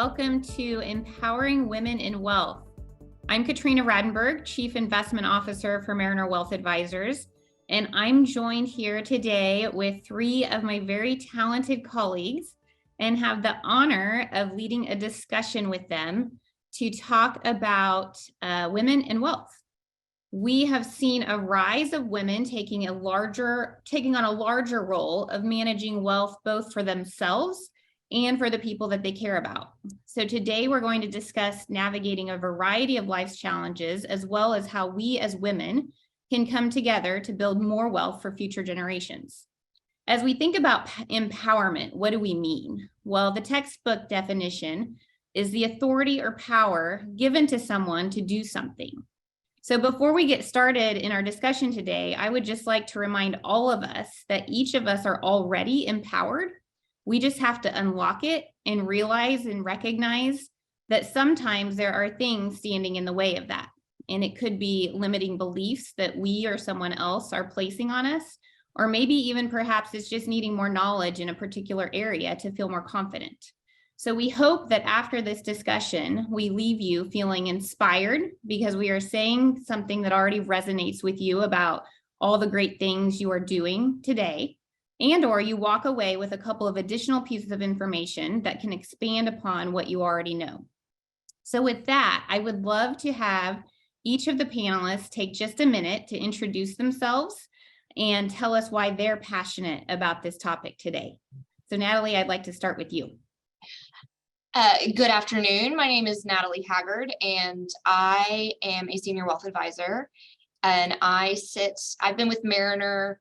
welcome to Empowering Women in Wealth. I'm Katrina Radenberg, Chief Investment Officer for Mariner Wealth Advisors, and I'm joined here today with three of my very talented colleagues and have the honor of leading a discussion with them to talk about women in wealth. We have seen a rise of women taking on a larger role of managing wealth, both for themselves and for the people that they care about. So today we're going to discuss navigating a variety of life's challenges, as well as how we as women can come together to build more wealth for future generations. As we think about empowerment, what do we mean? Well, the textbook definition is the authority or power given to someone to do something. So before we get started in our discussion today, I would just like to remind all of us that each of us are already empowered. We just have to unlock it and realize and recognize that sometimes there are things standing in the way of that. And it could be limiting beliefs that we or someone else are placing on us, or maybe even perhaps it's just needing more knowledge in a particular area to feel more confident. So we hope that after this discussion, we leave you feeling inspired because we are saying something that already resonates with you about all the great things you are doing today, and or you walk away with a couple of additional pieces of information that can expand upon what you already know. So with that, I would love to have each of the panelists take just a minute to introduce themselves and tell us why they're passionate about this topic today. So Natalie, I'd like to start with you. Good afternoon. My name is Natalie Haggard, and I am a senior wealth advisor. And I've been with Mariner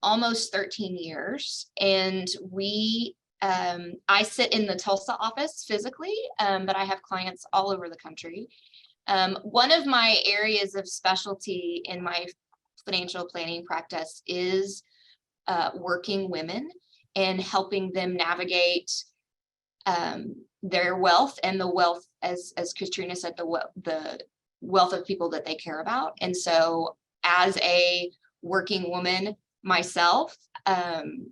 almost 13 years, and I sit in the Tulsa office physically, but I have clients all over the country. One of my areas of specialty in my financial planning practice is working women and helping them navigate their wealth and the wealth, as Katrina said, the wealth of people that they care about. And so as a working woman myself,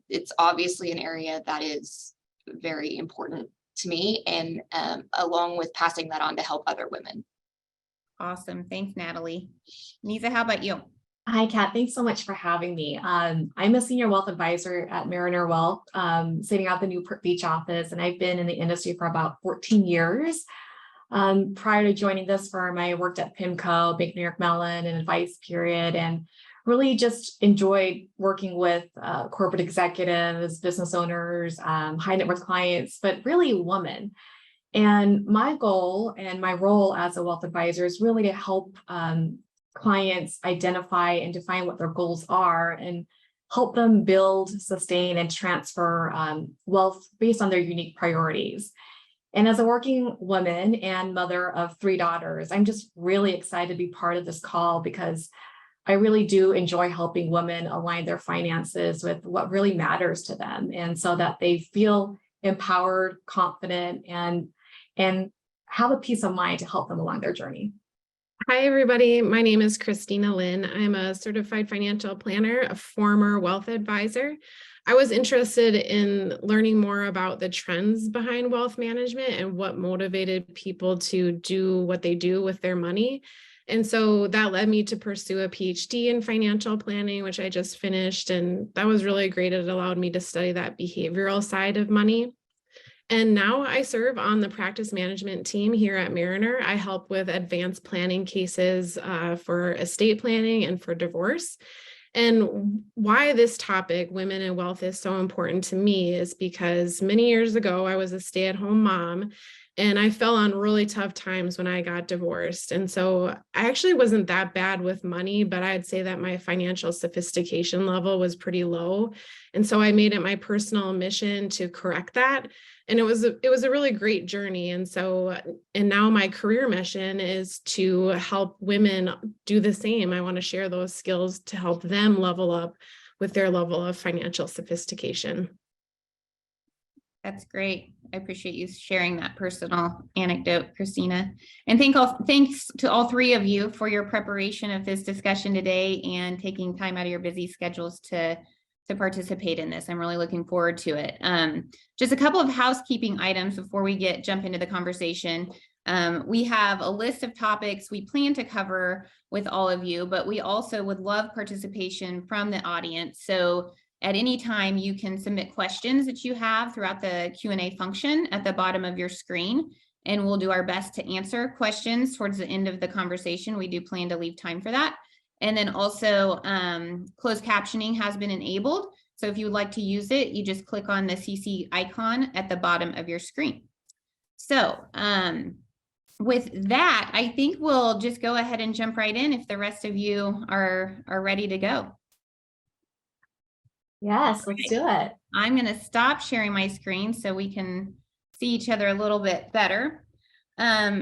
it's obviously an area that is very important to me, and along with passing that on to help other women. Awesome. Thanks, Natalie. Nisa, how about you? Hi, Kat. Thanks so much for having me. I'm a senior wealth advisor at Mariner Wealth, sitting out the Newport Beach office, and I've been in the industry for about 14 years. Prior to joining this firm, I worked at PIMCO, Bank New York Mellon, and Advice Period, and really just enjoyed working with corporate executives, business owners, high net worth clients, but really women. And my goal and my role as a wealth advisor is really to help clients identify and define what their goals are and help them build, sustain, and transfer wealth based on their unique priorities. And as a working woman and mother of 3 daughters, I'm just really excited to be part of this call because I really do enjoy helping women align their finances with what really matters to them, and so that they feel empowered, confident, and have a peace of mind to help them along their journey. Hi, everybody. My name is Christina Lynn. I'm a certified financial planner, a former wealth advisor. I was interested in learning more about the trends behind wealth management and what motivated people to do what they do with their money. And so that led me to pursue a PhD in financial planning, which I just finished. And that was really great. It allowed me to study that behavioral side of money. And now I serve on the practice management team here at Mariner. I help with advanced planning cases for estate planning and for divorce. And why this topic, women and wealth, is so important to me is because many years ago, I was a stay-at-home mom, and I fell on really tough times when I got divorced. And so I actually wasn't that bad with money, but I'd say that my financial sophistication level was pretty low. And so I made it my personal mission to correct that. And it was a really great journey. And now my career mission is to help women do the same. I want to share those skills to help them level up with their level of financial sophistication. That's great. I appreciate you sharing that personal anecdote, Christina. And thanks to all three of you for your preparation of this discussion today and taking time out of your busy schedules to to participate in this. I'm really looking forward to it. Just a couple of housekeeping items before we jump into the conversation. We have a list of topics we plan to cover with all of you, but we also would love participation from the audience. So at any time, you can submit questions that you have throughout the Q&A function at the bottom of your screen, and we'll do our best to answer questions towards the end of the conversation. We do plan to leave time for that. And then also closed captioning has been enabled. So if you would like to use it, you just click on the CC icon at the bottom of your screen. So with that, I think we'll just go ahead and jump right in if the rest of you are ready to go. Yes, let's do it. I'm going to stop sharing my screen so we can see each other a little bit better.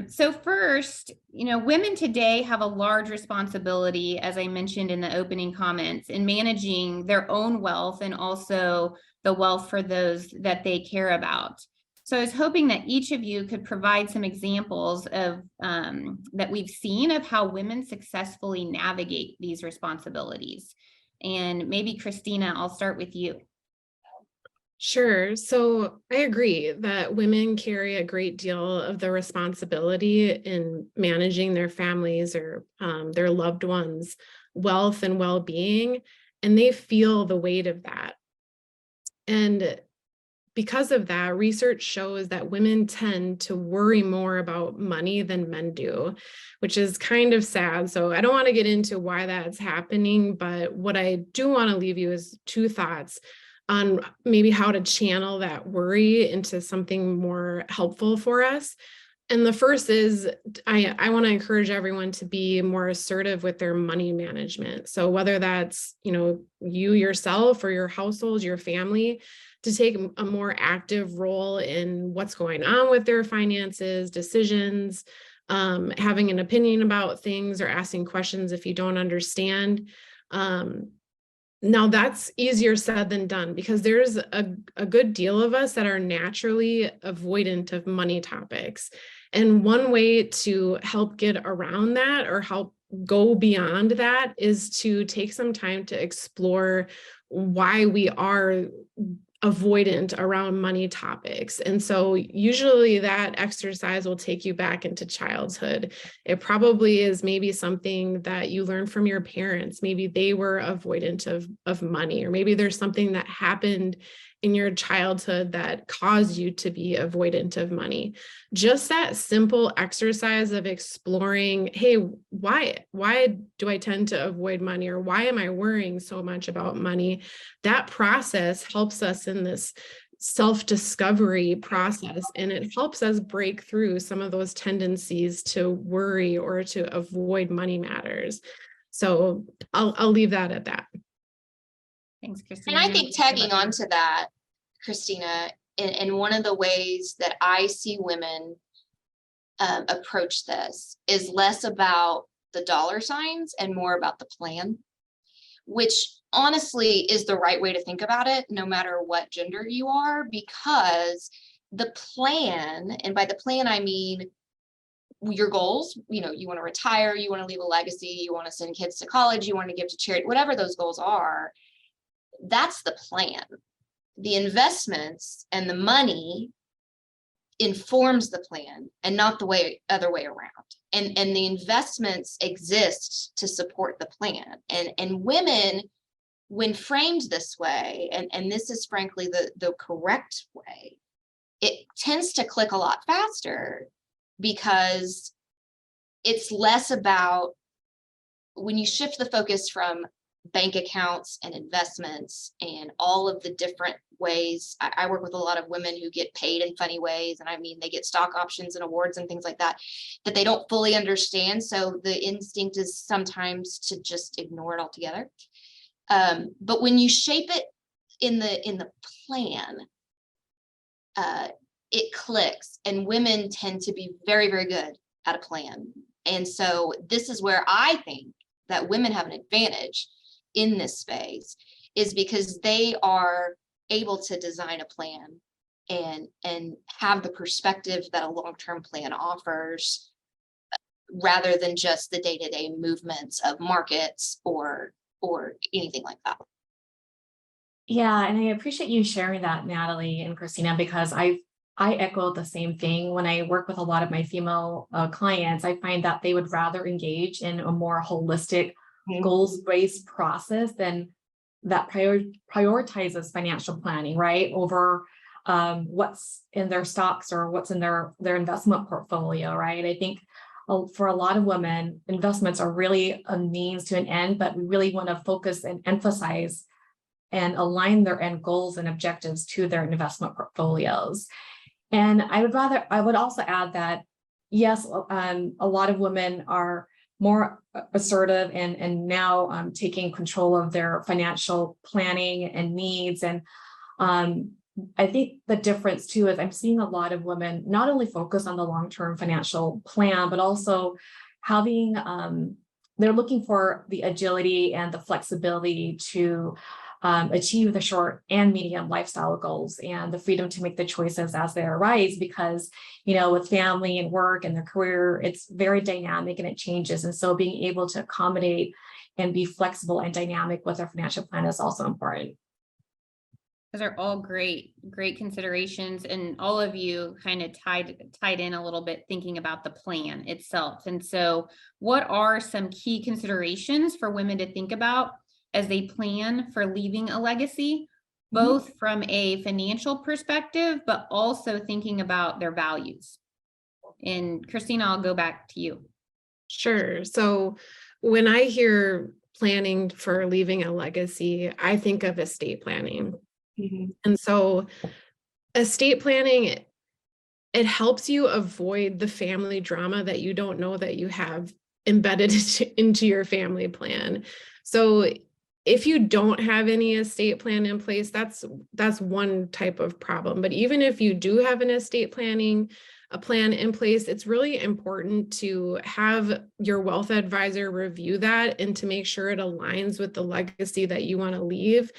So first, women today have a large responsibility, as I mentioned in the opening comments, in managing their own wealth and also the wealth for those that they care about. So I was hoping that each of you could provide some examples of that we've seen of how women successfully navigate these responsibilities. And maybe Christina, I'll start with you. Sure. So I agree that women carry a great deal of the responsibility in managing their families or their loved ones' wealth and well-being, and they feel the weight of that. And because of that, research shows that women tend to worry more about money than men do, which is kind of sad. So I don't want to get into why that's happening, but what I do want to leave you is two thoughts on maybe how to channel that worry into something more helpful for us. And the first is I want to encourage everyone to be more assertive with their money management. So whether that's, you yourself or your household, your family, to take a more active role in what's going on with their finances, decisions, having an opinion about things or asking questions if you don't understand. Now that's easier said than done because there's a good deal of us that are naturally avoidant of money topics. And one way to help get around that or help go beyond that is to take some time to explore why we are avoidant around money topics. And so usually that exercise will take you back into childhood. It probably is maybe something that you learned from your parents. Maybe they were avoidant of money, or maybe there's something that happened in your childhood that caused you to be avoidant of money. Just that simple exercise of exploring, hey, why do I tend to avoid money, or why am I worrying so much about money? That process helps us in this self-discovery process, and it helps us break through some of those tendencies to worry or to avoid money matters. So I'll leave that at that. Thanks, Christina. And I think tagging on to that, Christina, in one of the ways that I see women approach this is less about the dollar signs and more about the plan, which honestly is the right way to think about it, no matter what gender you are, because the plan, and by the plan, I mean your goals, you want to retire, you want to leave a legacy, you want to send kids to college, you want to give to charity, whatever those goals are, that's the plan. The investments and the money informs the plan and not the other way around. And the investments exist to support the plan. And women, when framed this way, and this is frankly the correct way, it tends to click a lot faster because it's less about, when you shift the focus from bank accounts and investments and all of the different ways. I work with a lot of women who get paid in funny ways. And I mean, they get stock options and awards and things like that they don't fully understand. So the instinct is sometimes to just ignore it altogether. But when you shape it in the plan, it clicks, and women tend to be very, very good at a plan. And so this is where I think that women have an advantage in this space, is because they are able to design a plan and have the perspective that a long-term plan offers, rather than just the day-to-day movements of markets or anything like that. Yeah, and I appreciate you sharing that, Natalie and Christina, because I echo the same thing when I work with a lot of my female clients. I find that they would rather engage in a more holistic, Mhm. goals-based process than that prioritizes financial planning, right? Over what's in their stocks or what's in their investment portfolio, right? I think for a lot of women, investments are really a means to an end, but we really want to focus and emphasize and align their end goals and objectives to their investment portfolios. And I would also add that, yes, a lot of women are more assertive and now taking control of their financial planning and needs. And I think the difference too is I'm seeing a lot of women not only focus on the long-term financial plan, but also having, they're looking for the agility and the flexibility to achieve the short and medium lifestyle goals and the freedom to make the choices as they arise, because, with family and work and their career, it's very dynamic and it changes. And so being able to accommodate and be flexible and dynamic with our financial plan is also important. Those are all great considerations, and all of you kind of tied in a little bit thinking about the plan itself. And so what are some key considerations for women to think about as they plan for leaving a legacy, both from a financial perspective, but also thinking about their values? And Christina, I'll go back to you. Sure. So when I hear planning for leaving a legacy, I think of estate planning. And so estate planning, it helps you avoid the family drama that you don't know that you have embedded into your family plan. So if you don't have any estate plan in place, that's one type of problem. But even if you do have an estate planning, a plan in place, it's really important to have your wealth advisor review that and to make sure it aligns with the legacy that you want to leave.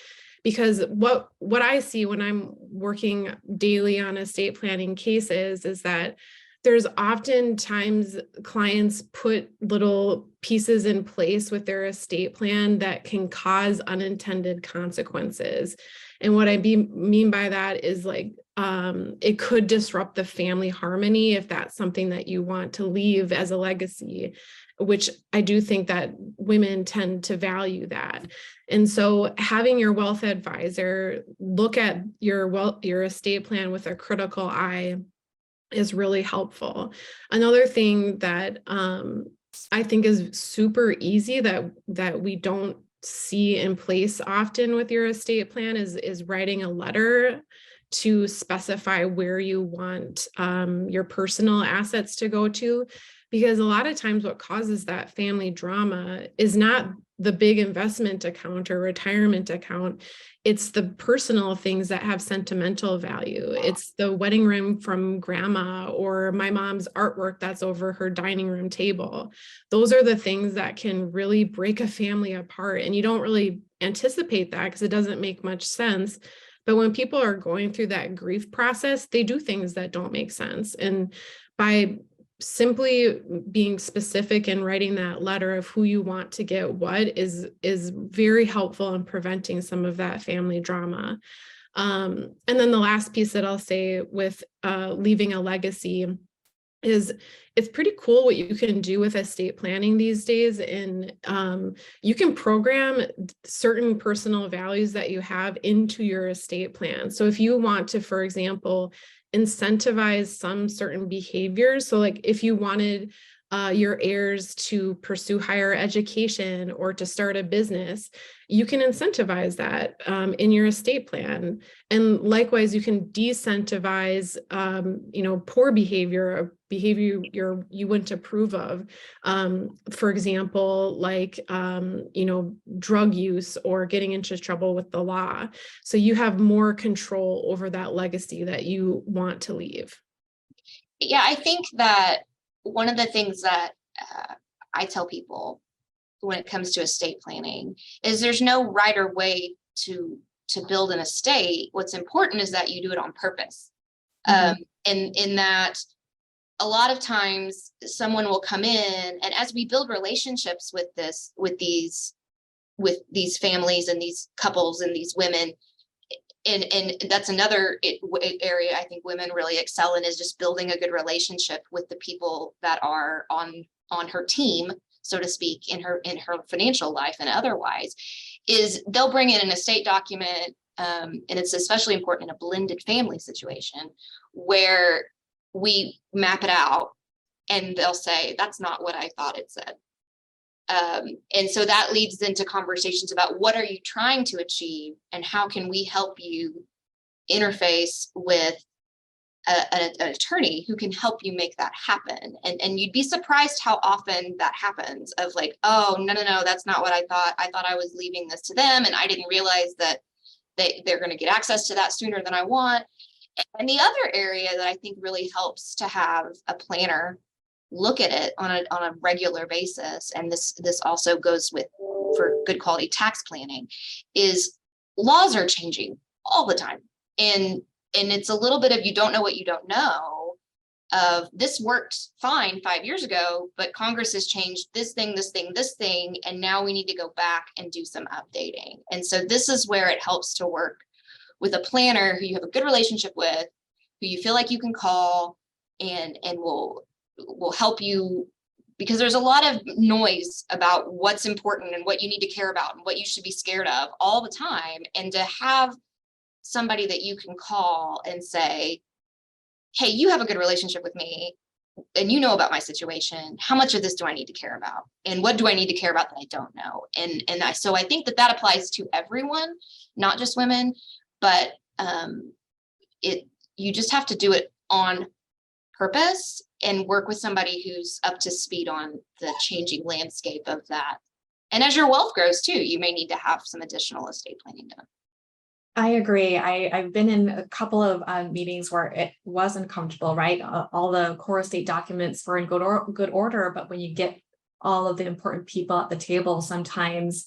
Because what I see when I'm working daily on estate planning cases is that there's oftentimes clients put little pieces in place with their estate plan that can cause unintended consequences. And what I mean by that is like, it could disrupt the family harmony if that's something that you want to leave as a legacy, which I do think that women tend to value that. And so having your wealth advisor look at your estate plan with a critical eye is really helpful. Another thing that I think is super easy that we don't see in place often with your estate plan is writing a letter to specify where you want your personal assets to go to. Because a lot of times what causes that family drama is not the big investment account or retirement account. It's the personal things that have sentimental value. It's the wedding ring from grandma or my mom's artwork that's over her dining room table. Those are the things that can really break a family apart. And you don't really anticipate that because it doesn't make much sense. But when people are going through that grief process, they do things that don't make sense. And by simply being specific and writing that letter of who you want to get what is very helpful in preventing some of that family drama. And then the last piece that I'll say with leaving a legacy is it's pretty cool what you can do with estate planning these days. And you can program certain personal values that you have into your estate plan. So if you want to, for example, incentivize some certain behaviors. So like if you wanted your heirs to pursue higher education or to start a business, you can incentivize that in your estate plan. And likewise, you can decentivize, poor behavior you wouldn't approve of. For example, like, drug use or getting into trouble with the law. So you have more control over that legacy that you want to leave. Yeah, I think that one of the things that I tell people when it comes to estate planning is there's no right or way to build an estate. What's important is that you do it on purpose. And in that a lot of times someone will come in, and as we build relationships with these families and these couples and these women, and that's another area I think women really excel in, is just building a good relationship with the people that are on her team, so to speak, in her financial life and otherwise. Is they'll bring in an estate document, and it's especially important in a blended family situation where we map it out, and they'll say, that's not what I thought it said. And so that leads into conversations about what are you trying to achieve and how can we help you interface with an attorney who can help you make that happen. And you'd be surprised how often that happens, of like, oh, no, that's not what I thought. I thought I was leaving this to them, and I didn't realize that they're going to get access to that sooner than I want. And the other area that I think really helps to have a planner look at it on a regular basis, and this also goes with for good quality tax planning, is laws are changing all the time, and it's a little bit of, you don't know what you don't know, of this worked fine 5 years ago, but Congress has changed this thing, and now we need to go back and do some updating. And so this is where it helps to work with a planner who you have a good relationship with, who you feel like you can call and will help you, because there's a lot of noise about what's important and what you need to care about and what you should be scared of all the time. And to have somebody that you can call and say, hey, you have a good relationship with me and you know about my situation. How much of this do I need to care about? And what do I need to care about that I don't know? So I think that applies to everyone, not just women, but you just have to do it on purpose and work with somebody who's up to speed on the changing landscape of that. And as your wealth grows too, you may need to have some additional estate planning done. I agree. I've been in a couple of meetings where it was uncomfortable, right? All the core estate documents were in good order, but when you get all of the important people at the table, sometimes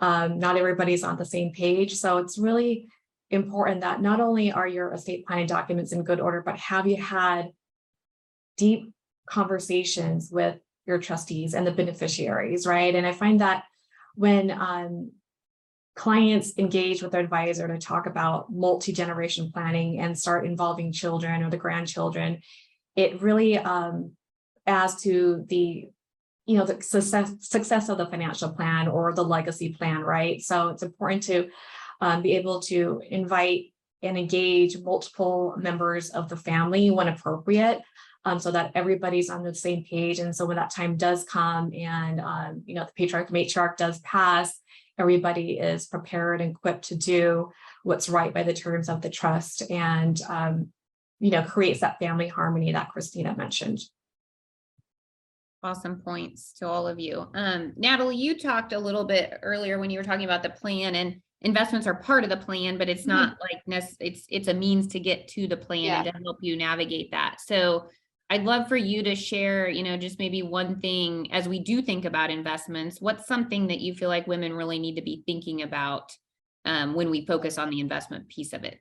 not everybody's on the same page. So it's really important that not only are your estate planning documents in good order, but have you had deep conversations with your trustees and the beneficiaries, right? And I find that when clients engage with their advisor to talk about multi-generation planning and start involving children or the grandchildren, it really adds to the success of the financial plan or the legacy plan, right? So it's important to be able to invite and engage multiple members of the family when appropriate, so that everybody's on the same page. And so when that time does come and the patriarch matriarch does pass, everybody is prepared and equipped to do what's right by the terms of the trust, and creates that family harmony that Christina mentioned. Awesome points to all of you. Natalie, you talked a little bit earlier when you were talking about the plan, and investments are part of the plan, but it's not like it's a means to get to the plan and to help you navigate that. So I'd love for you to share, just maybe one thing as we do think about investments. What's something that you feel like women really need to be thinking about when we focus on the investment piece of it?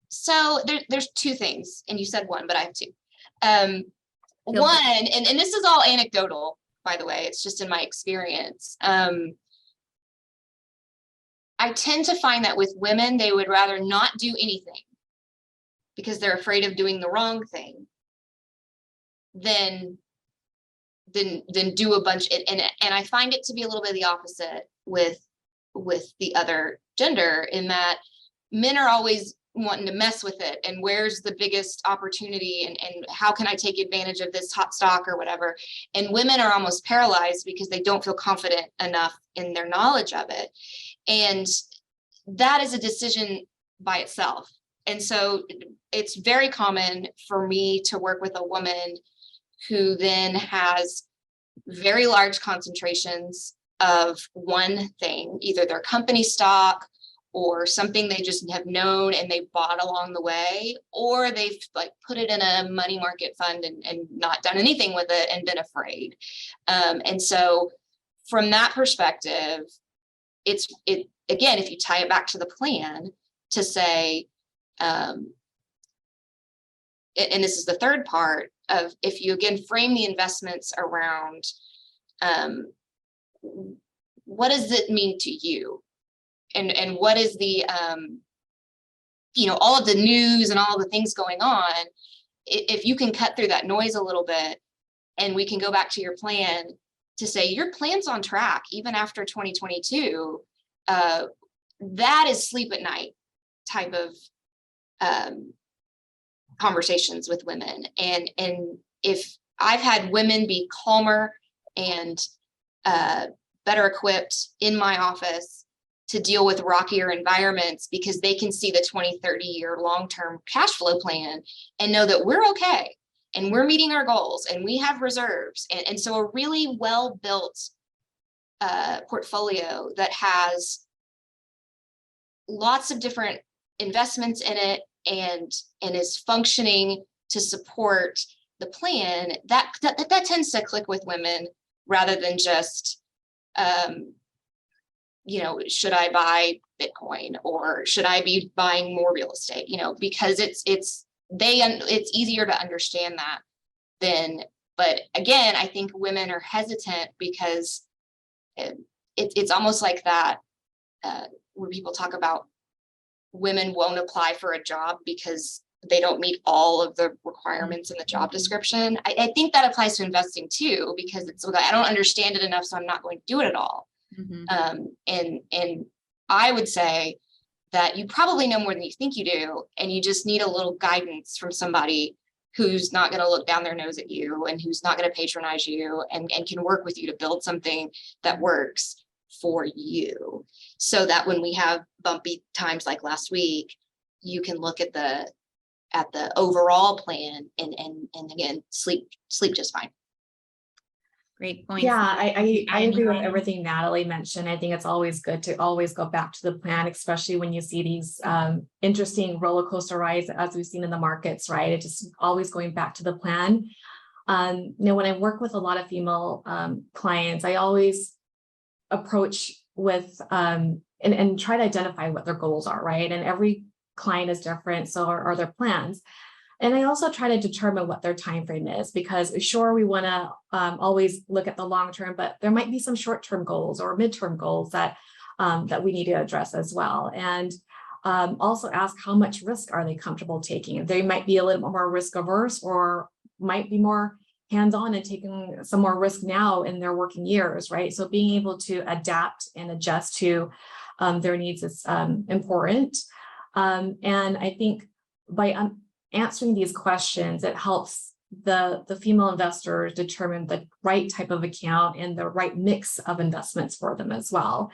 So there's two things, and you said one, but I have two. One, and this is all anecdotal, by the way, it's just in my experience. I tend to find that with women, they would rather not do anything because they're afraid of doing the wrong thing than do a bunch. And I find it to be a little bit of the opposite with the other gender, in that men are always wanting to mess with it, and where's the biggest opportunity, and how can I take advantage of this hot stock or whatever. And women are almost paralyzed because they don't feel confident enough in their knowledge of it. And that is a decision by itself. And so it's very common for me to work with a woman who then has very large concentrations of one thing, either their company stock or something they just have known and they bought along the way, or they've like put it in a money market fund and not done anything with it and been afraid. And so from that perspective, again, if you tie it back to the plan to say, and this is the third part of, if you again frame the investments around what does it mean to you, and what is the all of the news and all of the things going on, if you can cut through that noise a little bit, and we can go back to your plan to say your plan's on track even after 2022, that is sleep at night type of conversations with women. And if I've had women be calmer and better equipped in my office to deal with rockier environments because they can see the 20, 30-year long-term cash flow plan and know that we're okay and we're meeting our goals and we have reserves. And so a really well-built portfolio that has lots of different investments in it and is functioning to support the plan, that tends to click with women rather than just should I buy Bitcoin or should I be buying more real estate? Because it's easier to understand that than. But again, I think women are hesitant because it's almost like that where people talk about women won't apply for a job because they don't meet all of the requirements in the job description. I think that applies to investing too, because it's like, I don't understand it enough, so I'm not going to do it at all. Mm-hmm. And I would say that you probably know more than you think you do, and you just need a little guidance from somebody who's not going to look down their nose at you and who's not going to patronize you and can work with you to build something that works for you, so that when we have bumpy times like last week, you can look at the overall plan and again sleep just fine. Great point. Yeah, I agree with everything Natalie mentioned. I think it's always good to always go back to the plan, especially when you see these interesting roller coaster rides as we've seen in the markets, right? It's just always going back to the plan. When I work with a lot of female clients, I always approach with and try to identify what their goals are, right? And every client is different, so are their plans. And I also try to determine what their time frame is, because sure, we want to always look at the long term, but there might be some short-term goals or midterm goals that that we need to address as well. And also ask how much risk are they comfortable taking. They might be a little more risk averse or might be more hands-on and taking some more risk now in their working years, right? So being able to adapt and adjust to their needs is important. And I think by answering these questions, it helps the female investors determine the right type of account and the right mix of investments for them as well.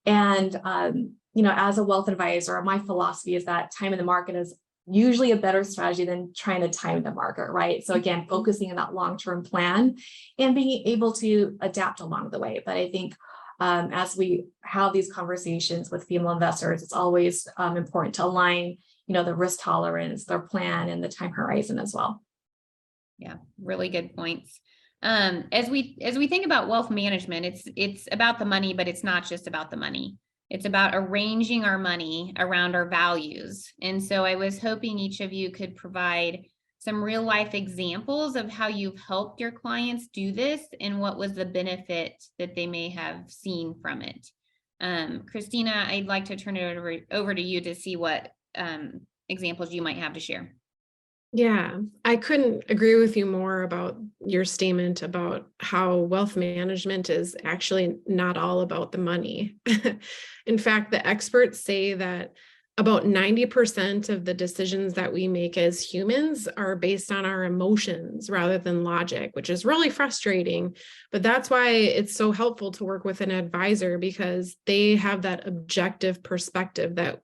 And as a wealth advisor, my philosophy is that time in the market is usually a better strategy than trying to time the market, right? So again, focusing on that long-term plan and being able to adapt along the way. But I think as we have these conversations with female investors, it's always important to align, the risk tolerance, their plan, and the time horizon as well. Yeah, really good points. As we think about wealth management, it's about the money, but it's not just about the money. It's about arranging our money around our values. And so I was hoping each of you could provide some real life examples of how you've helped your clients do this and what was the benefit that they may have seen from it. Christina, I'd like to turn it over to you to see what examples you might have to share. Yeah, I couldn't agree with you more about your statement about how wealth management is actually not all about the money. In fact, the experts say that about 90% of the decisions that we make as humans are based on our emotions rather than logic, which is really frustrating. But that's why it's so helpful to work with an advisor, because they have that objective perspective that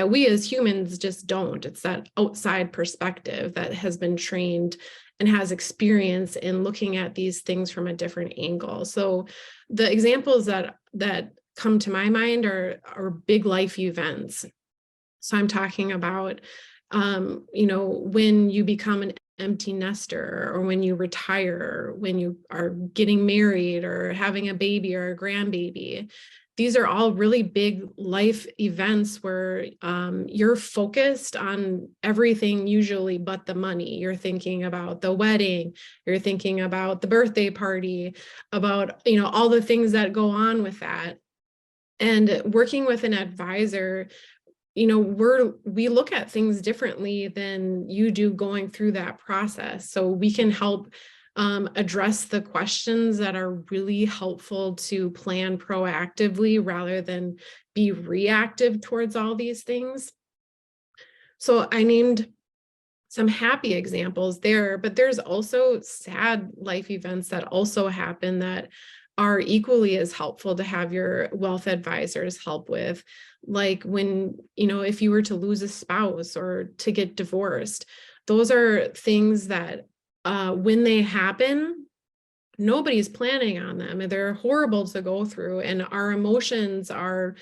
we as humans just don't. It's that outside perspective that has been trained and has experience in looking at these things from a different angle. So the examples that come to my mind are big life events. So I'm talking about, when you become an empty nester, or when you retire, when you are getting married or having a baby or a grandbaby. These are all really big life events where you're focused on everything usually but the money. You're thinking about the wedding, you're thinking about the birthday party, about, all the things that go on with that. And working with an advisor we look at things differently than you do going through that process. So we can help address the questions that are really helpful to plan proactively rather than be reactive towards all these things. So I named some happy examples there, but there's also sad life events that also happen that are equally as helpful to have your wealth advisors help with. Like when, if you were to lose a spouse or to get divorced, those are things that when they happen, nobody's planning on them and they're horrible to go through, and our emotions are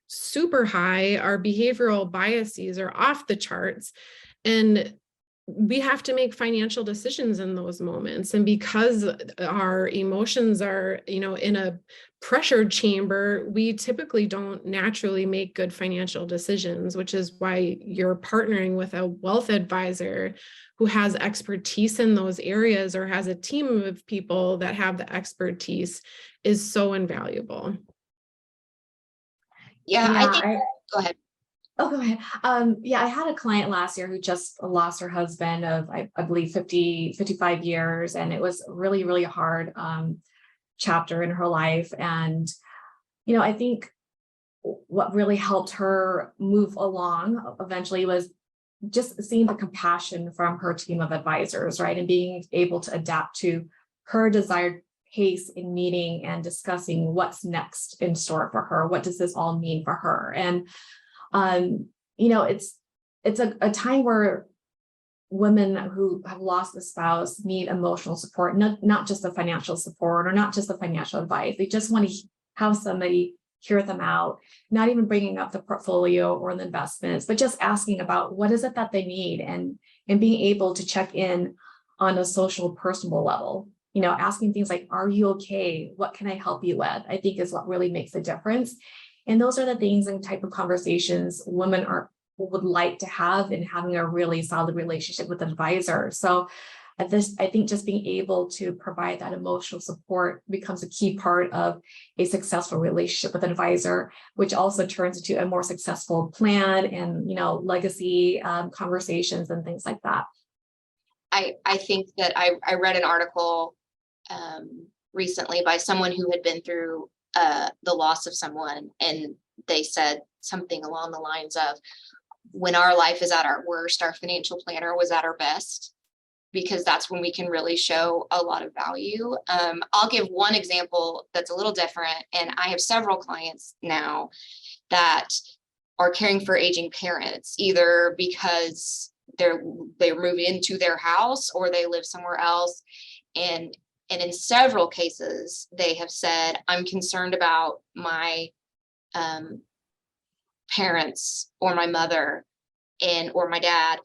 super high. Our behavioral biases are off the charts. And we have to make financial decisions in those moments. And because our emotions are, in a pressured chamber, we typically don't naturally make good financial decisions, which is why you're partnering with a wealth advisor who has expertise in those areas or has a team of people that have the expertise is so invaluable. Yeah, I think, go ahead. Oh, go ahead. Yeah, I had a client last year who just lost her husband of, I believe, 55 years. And it was really, really hard chapter in her life. And, I think what really helped her move along eventually was just seeing the compassion from her team of advisors, right? And being able to adapt to her desired pace in meeting and discussing what's next in store for her. What does this all mean for her? And it's a time where women who have lost a spouse need emotional support, not just the financial support or not just the financial advice. They just want to have somebody hear them out, not even bringing up the portfolio or the investments, but just asking about what is it that they need, and being able to check in on a social, personal level. Asking things like, are you okay? What can I help you with? I think is what really makes a difference. And those are the things and type of conversations women would like to have in having a really solid relationship with an advisor. So I think just being able to provide that emotional support becomes a key part of a successful relationship with an advisor, which also turns into a more successful plan and, legacy conversations and things like that. I think that I read an article recently by someone who had been through the loss of someone, and they said something along the lines of, when our life is at our worst, our financial planner was at our best, because that's when we can really show a lot of value. I'll give one example that's a little different, and I have several clients now that are caring for aging parents, either because they're moving into their house or they live somewhere else. And in several cases, they have said, I'm concerned about my parents or my mother or my dad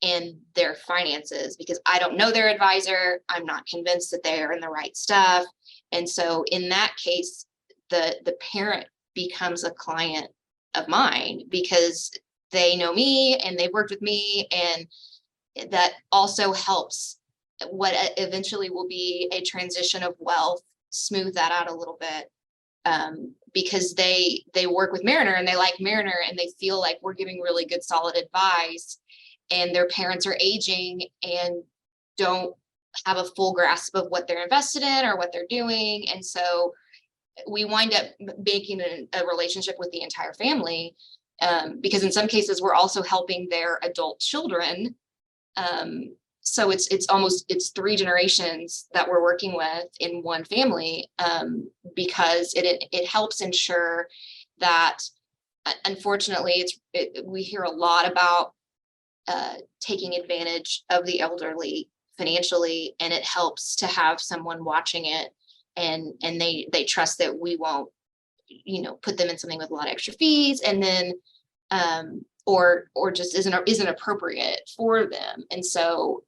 and their finances, because I don't know their advisor. I'm not convinced that they are in the right stuff. And so in that case, the parent becomes a client of mine because they know me and they've worked with me, and that also helps what eventually will be a transition of wealth, smooth that out a little bit, because they work with Mariner and they like Mariner and they feel like we're giving really good, solid advice, and their parents are aging and don't have a full grasp of what they're invested in or what they're doing. And so we wind up making a relationship with the entire family, because in some cases we're also helping their adult children. So it's 3 generations that we're working with in one family, because it helps ensure that, unfortunately, we hear a lot about taking advantage of the elderly financially, and it helps to have someone watching it, and they trust that we won't, put them in something with a lot of extra fees, and then or just isn't appropriate for them. And so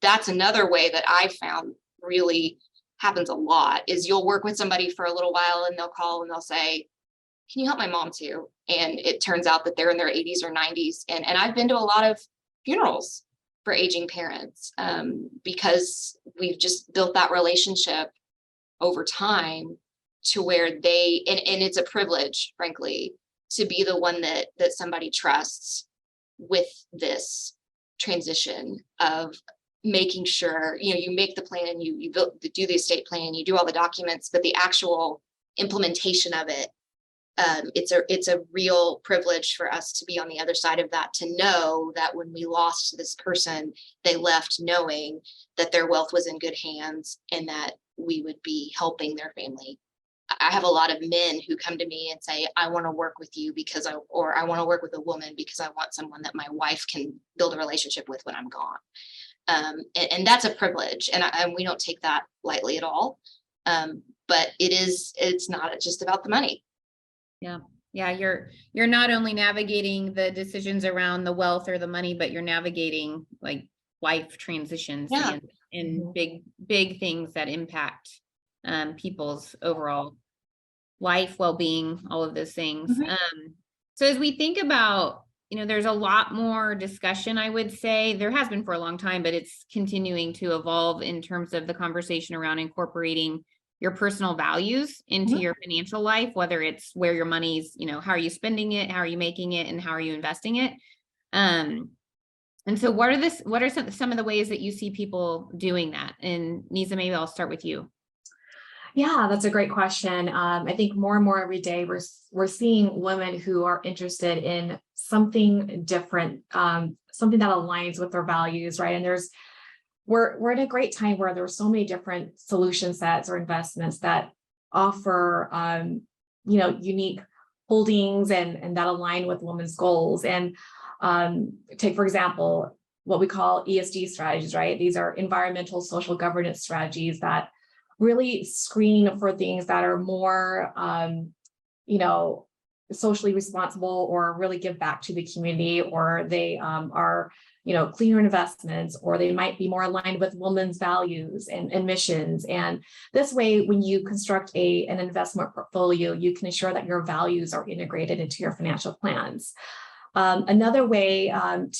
that's another way that I found really happens a lot, is you'll work with somebody for a little while and they'll call and they'll say, can you help my mom too? And it turns out that they're in their 80s or 90s. And I've been to a lot of funerals for aging parents, because we've just built that relationship over time to where and it's a privilege, frankly, to be the one that somebody trusts with this transition of making sure, you make the plan, you do the estate plan, you do all the documents, but the actual implementation of it, it's a real privilege for us to be on the other side of that, to know that when we lost this person, they left knowing that their wealth was in good hands and that we would be helping their family. I have a lot of men who come to me and say, I want to work with you because I want to work with a woman because I want someone that my wife can build a relationship with when I'm gone. And that's a privilege. And we don't take that lightly at all. But it's not just about the money. Yeah. Yeah. You're not only navigating the decisions around the wealth or the money, but you're navigating like life transitions and big things that impact people's overall life, well-being, all of those things. So as we think about, there's a lot more discussion, I would say. There has been for a long time, but it's continuing to evolve in terms of the conversation around incorporating your personal values into your financial life, whether it's where your money's, how are you spending it, how are you making it, and how are you investing it? And so what are some of the ways that you see people doing that? And Nisa, maybe I'll start with you. Yeah, that's a great question. I think more and more every day we're seeing women who are interested in something different, something that aligns with their values, right? And we're in a great time where there's so many different solution sets or investments that offer unique holdings and that align with women's goals. And take, for example, what we call ESG strategies, right? These are environmental social governance strategies that really screen for things that are more, socially responsible or really give back to the community, or they are, cleaner investments, or they might be more aligned with women's values and missions. And this way, when you construct an investment portfolio, you can ensure that your values are integrated into your financial plans. Another way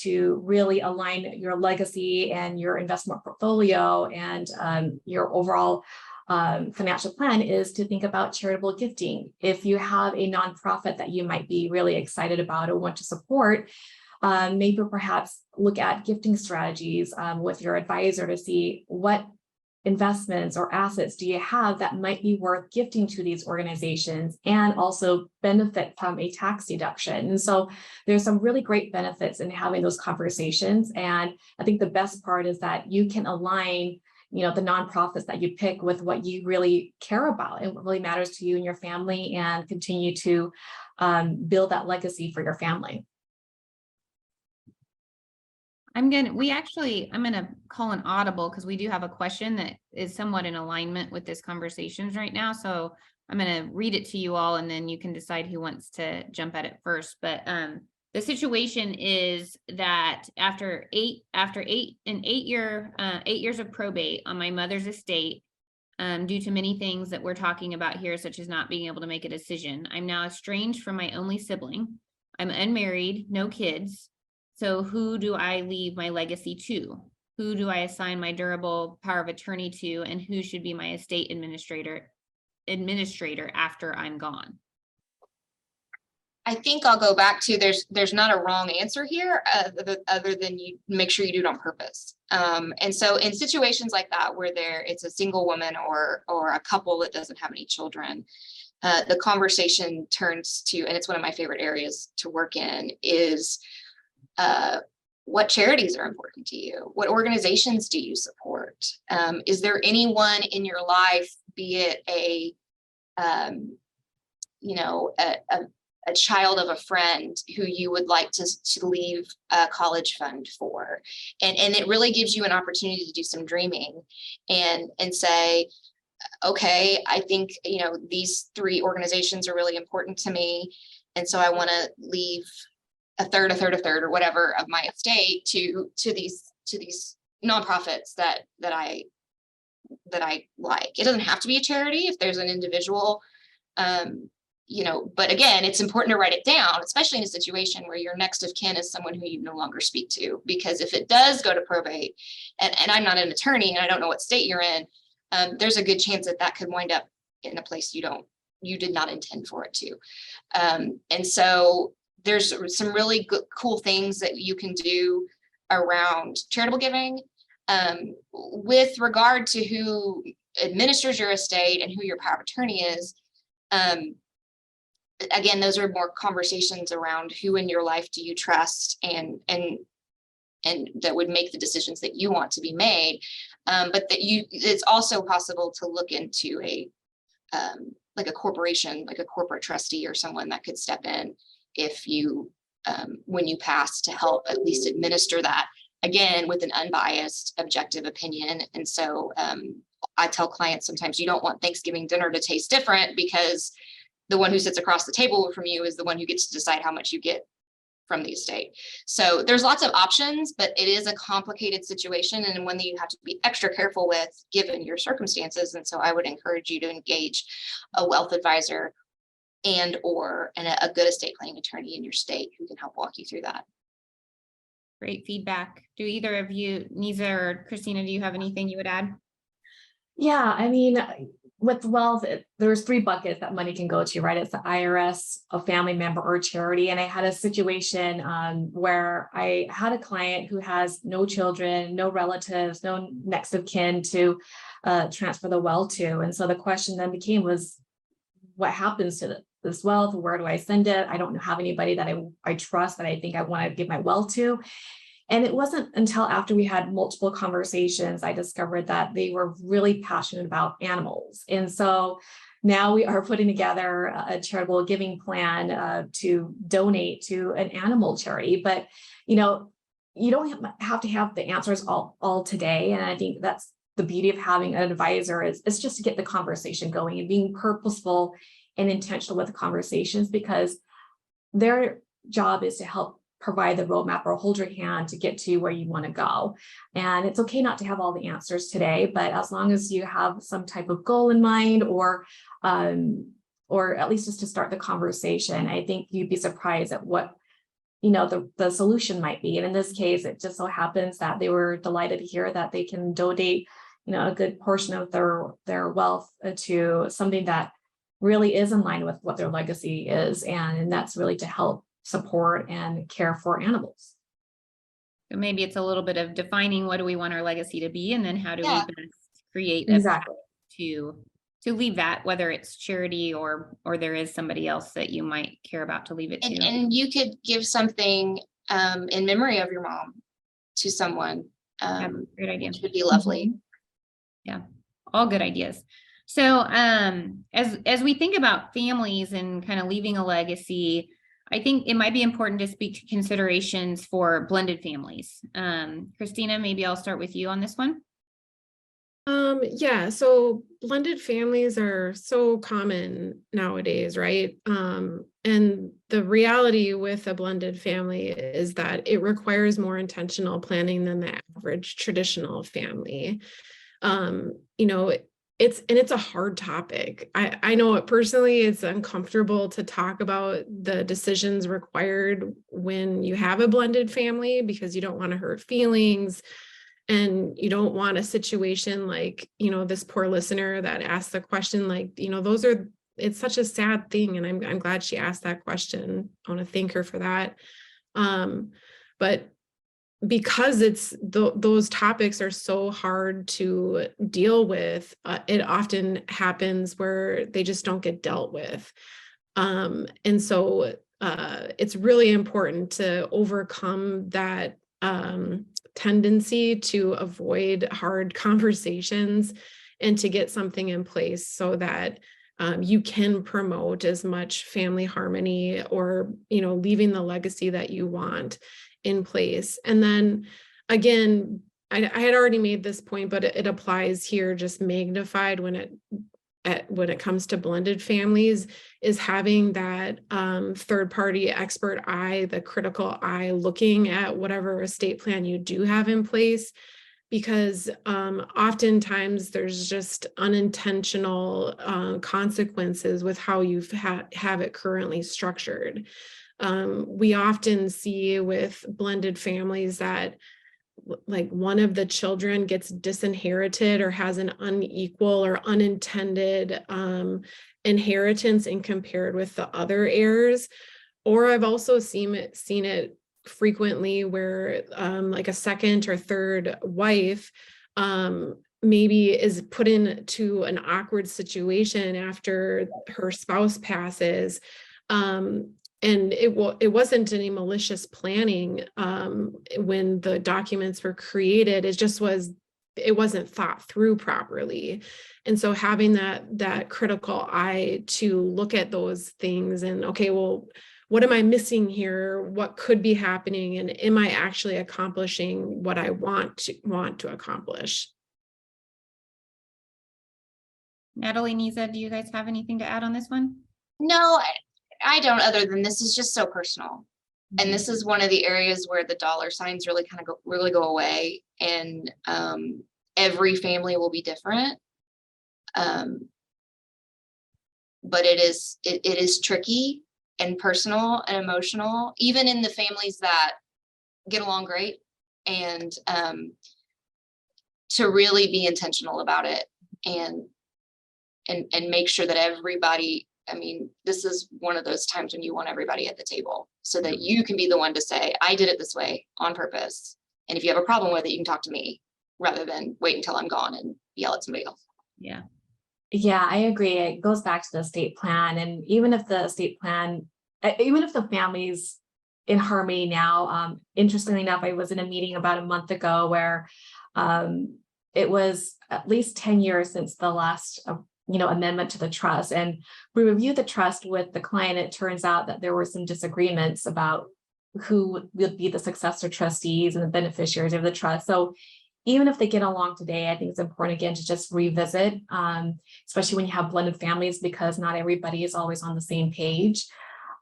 to really align your legacy and your investment portfolio and your overall financial plan is to think about charitable gifting. If you have a nonprofit that you might be really excited about or want to support, maybe perhaps look at gifting strategies with your advisor to see what investments or assets do you have that might be worth gifting to these organizations and also benefit from a tax deduction. And so there's some really great benefits in having those conversations. And I think the best part is that you can align the nonprofits that you pick with what you really care about and what really matters to you and your family, and continue to build that legacy for your family. I'm gonna call an audible because we do have a question that is somewhat in alignment with this conversations right now. So I'm gonna read it to you all, and then you can decide who wants to jump at it first. But the situation is that after eight years of probate on my mother's estate, due to many things that we're talking about here, such as not being able to make a decision, I'm now estranged from my only sibling. I'm unmarried, no kids. So who do I leave my legacy to? Who do I assign my durable power of attorney to? And who should be my estate administrator after I'm gone? I think I'll go back to there's not a wrong answer here other than you make sure you do it on purpose. And so in situations like that, where it's a single woman or a couple that doesn't have any children, the conversation turns to, and it's one of my favorite areas to work in, is what charities are important to you? What organizations do you support? Is there anyone in your life, be it a child of a friend who you would like to leave a college fund for? And it really gives you an opportunity to do some dreaming and say, okay, I think, these three organizations are really important to me. And so I want to leave a third, or whatever of my estate to these nonprofits that I like. It doesn't have to be a charity if there's an individual, but again, it's important to write it down, especially in a situation where your next of kin is someone who you no longer speak to. Because if it does go to probate, and I'm not an attorney and I don't know what state you're in, there's a good chance that could wind up in a place you don't you did not intend for it to. And so there's some really good, cool things that you can do around charitable giving. With regard to who administers your estate and who your power of attorney is, again, those are more conversations around who in your life do you trust and that would make the decisions that you want to be made. But that it's also possible to look into like a corporation, like a corporate trustee or someone that could step in if you, when you pass, to help at least administer that, again, with an unbiased, objective opinion. And so I tell clients sometimes you don't want Thanksgiving dinner to taste different, because the one who sits across the table from you is the one who gets to decide how much you get from the estate. So there's lots of options, but it is a complicated situation and one that you have to be extra careful with given your circumstances. And so I would encourage you to engage a wealth advisor and a good estate planning attorney in your state who can help walk you through that. Great feedback. Do either of you, Nisa or Christina, do you have anything you would add? Yeah, I mean, with wealth, there's 3 buckets that money can go to, right? It's the IRS, a family member, or charity. And I had a situation where I had a client who has no children, no relatives, no next of kin to transfer the wealth to. And so the question then became what happens to this wealth? Where do I send it? I don't have anybody that I trust that I think I want to give my wealth to. And it wasn't until after we had multiple conversations, I discovered that they were really passionate about animals. And so now we are putting together a charitable giving plan to donate to an animal charity. But, you don't have to have the answers all today. And I think that's the beauty of having an advisor is just to get the conversation going and being purposeful and intentional with the conversations, because their job is to help provide the roadmap or hold your hand to get to where you want to go. And it's okay not to have all the answers today, but as long as you have some type of goal in mind, or at least just to start the conversation, I think you'd be surprised at what the solution might be. And in this case, it just so happens that they were delighted to hear that they can donate a good portion of their wealth to something that really is in line with what their legacy is, and that's really to help support and care for animals. So maybe it's a little bit of defining what do we want our legacy to be, and then how do we best create Exactly to leave that, whether it's charity or there is somebody else that you might care about to leave it to. And you could give something in memory of your mom to someone. Great idea. Which would be lovely. Mm-hmm. Yeah, all good ideas. So as we think about families and kind of leaving a legacy, I think it might be important to speak to considerations for blended families. Christina, maybe I'll start with you on this one. Yeah, so blended families are so common nowadays, right? And the reality with a blended family is that it requires more intentional planning than the average traditional family. It's a hard topic. I know it personally, it's uncomfortable to talk about the decisions required when you have a blended family, because you don't want to hurt feelings. And you don't want a situation like, this poor listener that asked the question, like, it's such a sad thing. And I'm glad she asked that question. I want to thank her for that. But because those topics are so hard to deal with, it often happens where they just don't get dealt with. And so it's really important to overcome that tendency to avoid hard conversations and to get something in place so that you can promote as much family harmony or, leaving the legacy that you want in place. And then again, I had already made this point, but it applies here, just magnified when it comes to blended families, is having that third-party expert eye, the critical eye, looking at whatever estate plan you do have in place, because oftentimes there's just unintentional consequences with how you have it currently structured. We often see with blended families that like one of the children gets disinherited or has an unequal or unintended inheritance in compared with the other heirs. Or I've also seen it frequently where like a second or third wife maybe is put into an awkward situation after her spouse passes. And it wasn't any malicious planning when the documents were created. It wasn't thought through properly. And so having that critical eye to look at those things and, okay, well, what am I missing here? What could be happening? And am I actually accomplishing what I want to accomplish? Natalie, Nisa, do you guys have anything to add on this one? No, I don't, other than this is just so personal. And this is one of the areas where the dollar signs really kind of go away. And every family will be different. But it is tricky and personal and emotional, even in the families that get along great, and to really be intentional about it and make sure that everybody, I mean, this is one of those times when you want everybody at the table so that you can be the one to say, I did it this way on purpose. And if you have a problem with it, you can talk to me rather than wait until I'm gone and yell at somebody else. Yeah. Yeah, I agree. It goes back to the estate plan. And even if the estate plan, even if the family's in harmony now, interestingly enough, I was in a meeting about a month ago where it was at least 10 years since the last amendment to the trust. And we reviewed the trust with the client. It turns out that there were some disagreements about who would be the successor trustees and the beneficiaries of the trust. So even if they get along today, I think it's important again to just revisit, especially when you have blended families, because not everybody is always on the same page.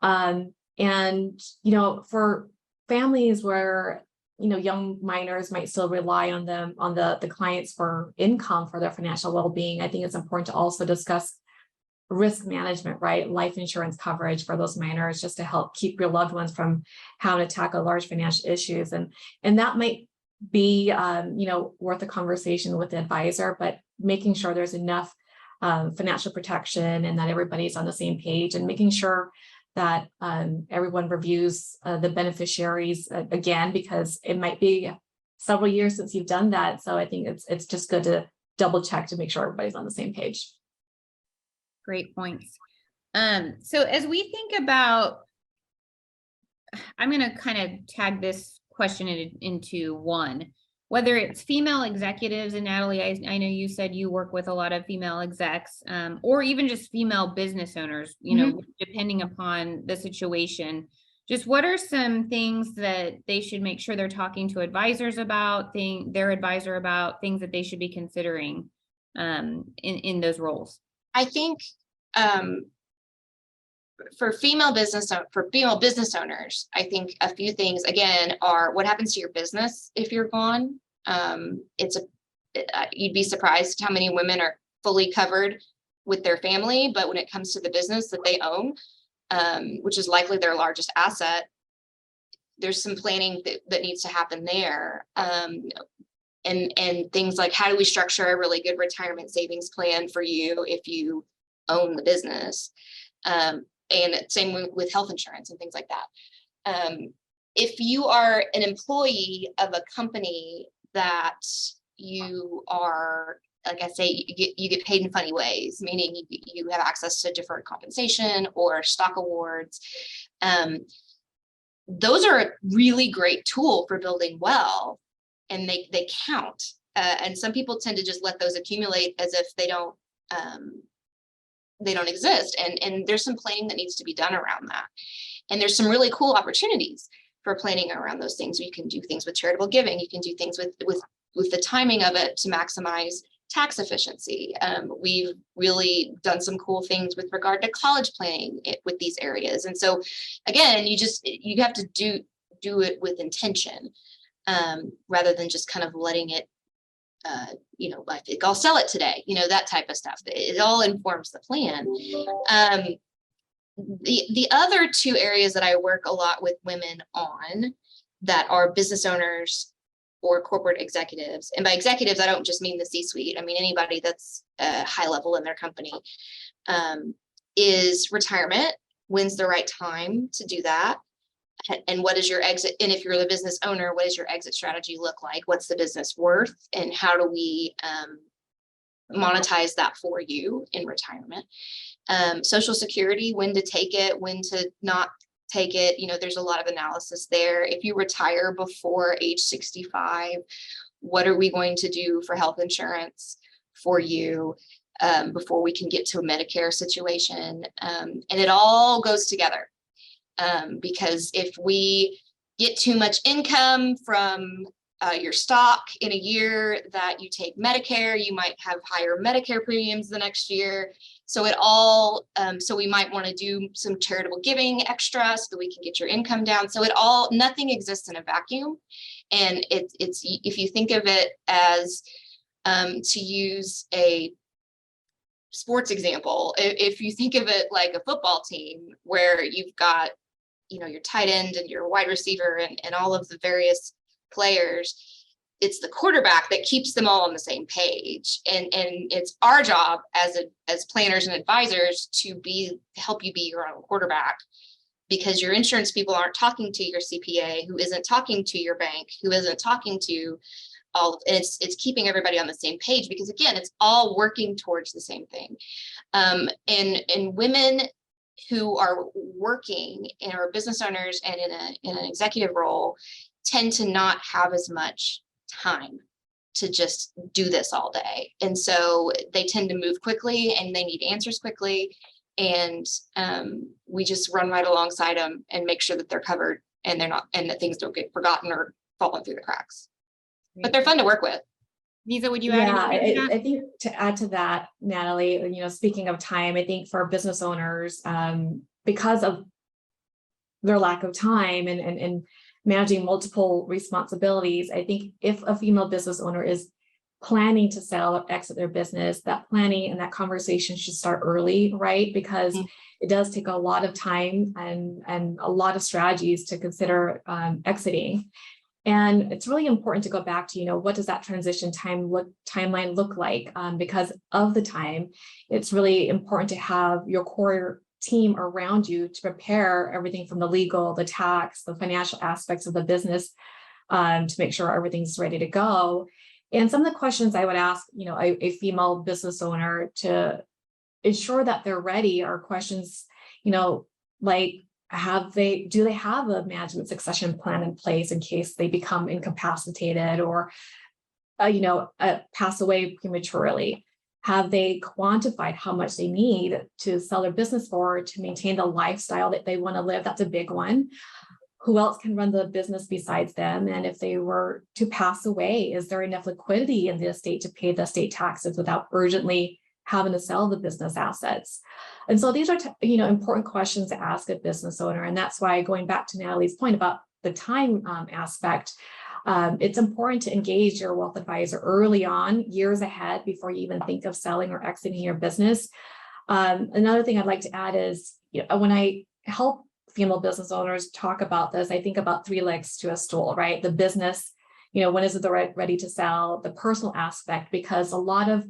And for families where young minors might still rely on the clients for income for their financial well-being, I think it's important to also discuss risk management, right? Life insurance coverage for those minors, just to help keep your loved ones from having to tackle large financial issues. And that might be worth a conversation with the advisor, but making sure there's enough financial protection and that everybody's on the same page, and making sure that everyone reviews the beneficiaries again, because it might be several years since you've done that. So I think it's just good to double check to make sure everybody's on the same page. Great points. So as we think about, I'm going to kind of tag this question into one, whether it's female executives, and Natalie, I know you said you work with a lot of female execs, or even just female business owners, depending upon the situation. Just what are some things that they should make sure they're talking to advisors about, their advisor about, things that they should be considering in those roles? I think for female business owners, I think a few things again are what happens to your business if you're gone. You'd be surprised how many women are fully covered with their family, but when it comes to the business that they own, which is likely their largest asset, there's some planning that needs to happen there. And things like, how do we structure a really good retirement savings plan for you if you own the business? And same with health insurance and things like that. If you are an employee of a company that you are, like I say, you get paid in funny ways, meaning you have access to deferred compensation or stock awards. Those are a really great tool for building wealth, and they count. And some people tend to just let those accumulate as if they don't exist. And there's some planning that needs to be done around that. And there's some really cool opportunities for planning around those things. You can do things with charitable giving. You can do things with the timing of it to maximize tax efficiency. We've really done some cool things with regard to college planning with these areas. And so again, you have to do it with intention, rather than just kind of letting it, I think I'll sell it today, that type of stuff. It all informs the plan. The other two areas that I work a lot with women on that are business owners or corporate executives. And by executives, I don't just mean the C-suite. I mean anybody that's high level in their company. Is retirement. When's the right time to do that? And what is your exit? And if you're the business owner, what does your exit strategy look like? What's the business worth? And how do we monetize that for you in retirement? Social Security, when to take it, when to not take it. You know, there's a lot of analysis there. If you retire before age 65, what are we going to do for health insurance for you before we can get to a Medicare situation? And it all goes together. Because if we get too much income from your stock in a year that you take Medicare, you might have higher Medicare premiums the next year. So it all, so we might want to do some charitable giving extra so that we can get your income down. So it all, nothing exists in a vacuum. And it's if you think of it as, to use a sports example, if you think of it like a football team where you've got, you know, your tight end and your wide receiver and all of the various players, it's the quarterback that keeps them all on the same page. And it's our job as planners and advisors to help you be your own quarterback, because your insurance people aren't talking to your CPA, who isn't talking to your bank, who isn't talking to it's keeping everybody on the same page, because again, it's all working towards the same thing. And women who are working and are business owners and in an executive role tend to not have as much time to just do this all day. And so they tend to move quickly and they need answers quickly. And we just run right alongside them and make sure that they're covered and and that things don't get forgotten or falling through the cracks. But they're fun to work with. Lisa, would you add anything to that? I think to add to that, Natalie, you know, speaking of time, I think for business owners, because of their lack of time and managing multiple responsibilities, I think if a female business owner is planning to sell or exit their business, that planning and that conversation should start early, right? Because it does take a lot of time and a lot of strategies to consider exiting. And it's really important to go back to, you know, what does that transition timeline look like? Because of the time, it's really important to have your core team around you to prepare everything from the legal, the tax, the financial aspects of the business to make sure everything's ready to go. And some of the questions I would ask, you know, a female business owner to ensure that they're ready are questions, you know, like, do they have a management succession plan in place in case they become incapacitated or, pass away prematurely? Have they quantified how much they need to sell their business for to maintain the lifestyle that they want to live? That's a big one. Who else can run the business besides them? And if they were to pass away, is there enough liquidity in the estate to pay the estate taxes without urgently having to sell the business assets? And so these are, important questions to ask a business owner. And that's why, going back to Natalie's point about the time aspect, it's important to engage your wealth advisor early on, years ahead, before you even think of selling or exiting your business. Another thing I'd like to add is, when I help female business owners talk about this, I think about three legs to a stool, right? The business, when is it ready to sell? The personal aspect, because a lot of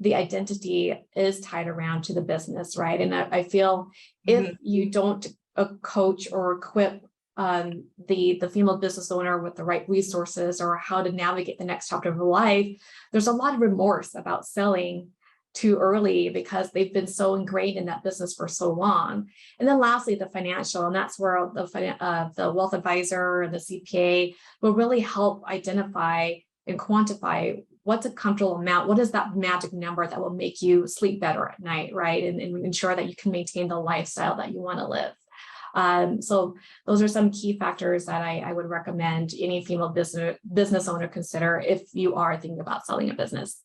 the identity is tied around to the business, right? And I feel if you don't coach or equip the female business owner with the right resources or how to navigate the next chapter of her life, there's a lot of remorse about selling too early because they've been so ingrained in that business for so long. And then lastly, the financial, and that's where the wealth advisor and the CPA will really help identify and quantify what's a comfortable amount, what is that magic number that will make you sleep better at night, right? And ensure that you can maintain the lifestyle that you want to live. So those are some key factors that I would recommend any female business owner consider if you are thinking about selling a business.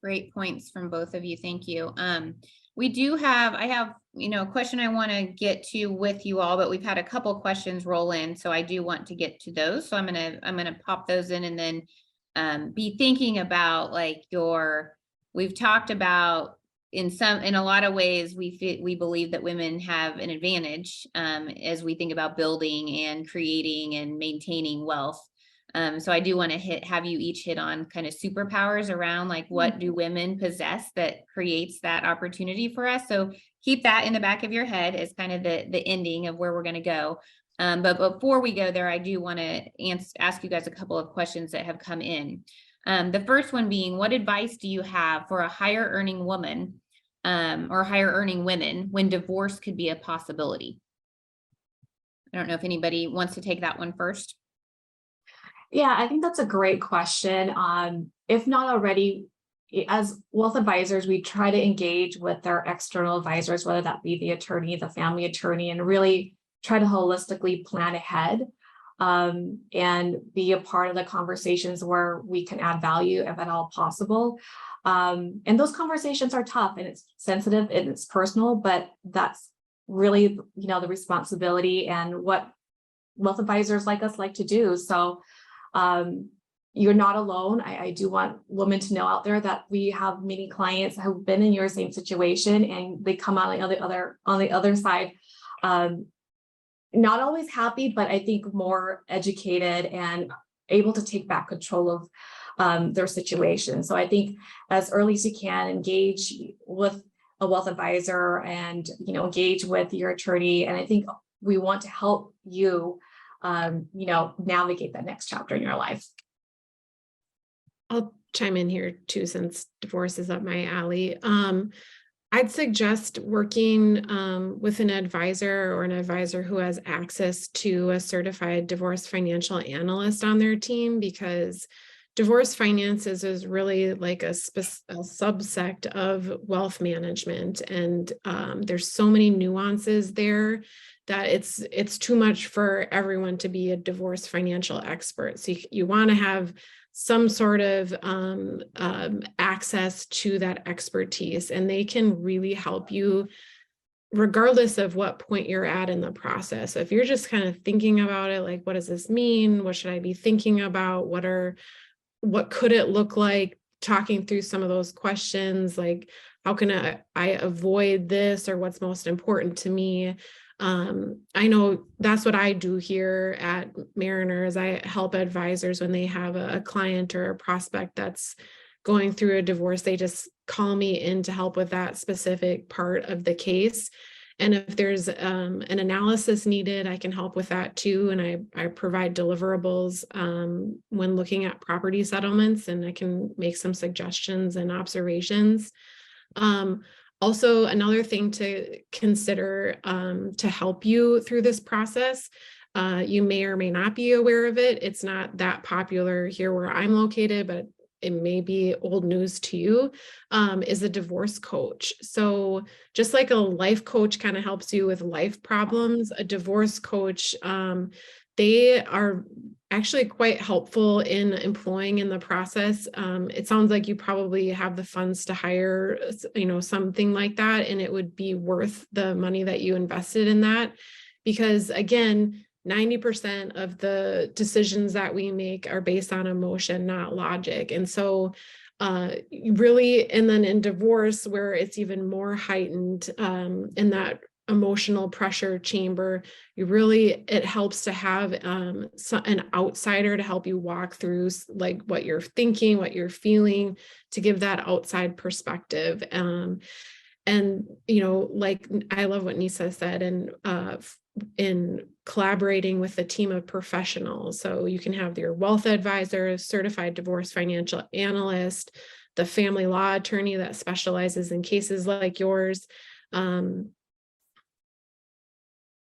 Great points from both of you. Thank you. I have, a question I want to get to with you all, but we've had a couple questions roll in, so I do want to get to those. So I'm gonna pop those in and then be thinking about we've talked about in a lot of ways, we believe that women have an advantage as we think about building and creating and maintaining wealth. So I do want to have you each hit on kind of superpowers around like what do women possess that creates that opportunity for us. So keep that in the back of your head as kind of the ending of where we're going to go. But before we go there, I do want to ask you guys a couple of questions that have come in. The first one being, what advice do you have for a higher earning woman or higher earning women when divorce could be a possibility? I don't know if anybody wants to take that one first. Yeah, I think that's a great question. If not already, as wealth advisors, we try to engage with our external advisors, whether that be the attorney, the family attorney, and really try to holistically plan ahead and be a part of the conversations where we can add value if at all possible. And those conversations are tough and it's sensitive and it's personal, but that's really, the responsibility and what wealth advisors like us like to do. So you're not alone. I do want women to know out there that we have many clients who've been in your same situation and they come out on the other side, not always happy, but I think more educated and able to take back control of their situation. So I think as early as you can, engage with a wealth advisor and engage with your attorney. And I think we want to help you navigate that next chapter in your life. I'll chime in here too, since divorce is up my alley. I'd suggest working with an advisor or an advisor who has access to a certified divorce financial analyst on their team, because divorce finances is really like a subsect of wealth management. And there's so many nuances there that it's too much for everyone to be a divorce financial expert. So you want to have some sort of access to that expertise, and they can really help you regardless of what point you're at in the process. If you're just kind of thinking about it, like, what does this mean? What should I be thinking about? What could it look like? Talking through some of those questions, like, how can I avoid this, or what's most important to me? I know that's what I do here at Mariner, is I help advisors when they have a client or a prospect that's going through a divorce. They just call me in to help with that specific part of the case. And if there's an analysis needed, I can help with that too. And I provide deliverables when looking at property settlements, and I can make some suggestions and observations. Also, another thing to consider to help you through this process, you may or may not be aware of it. It's not that popular here where I'm located, but it may be old news to you, is a divorce coach. So just like a life coach kind of helps you with life problems, a divorce coach, they are actually quite helpful in employing in the process. It sounds like you probably have the funds to hire, something like that, and it would be worth the money that you invested in that, because again, 90% of the decisions that we make are based on emotion, not logic. And so really, and then in divorce, where it's even more heightened in that emotional pressure chamber, it helps to have an outsider to help you walk through like what you're thinking, what you're feeling, to give that outside perspective. And like, I love what Nisa said, and in collaborating with a team of professionals. So you can have your wealth advisor, certified divorce financial analyst, the family law attorney that specializes in cases like yours.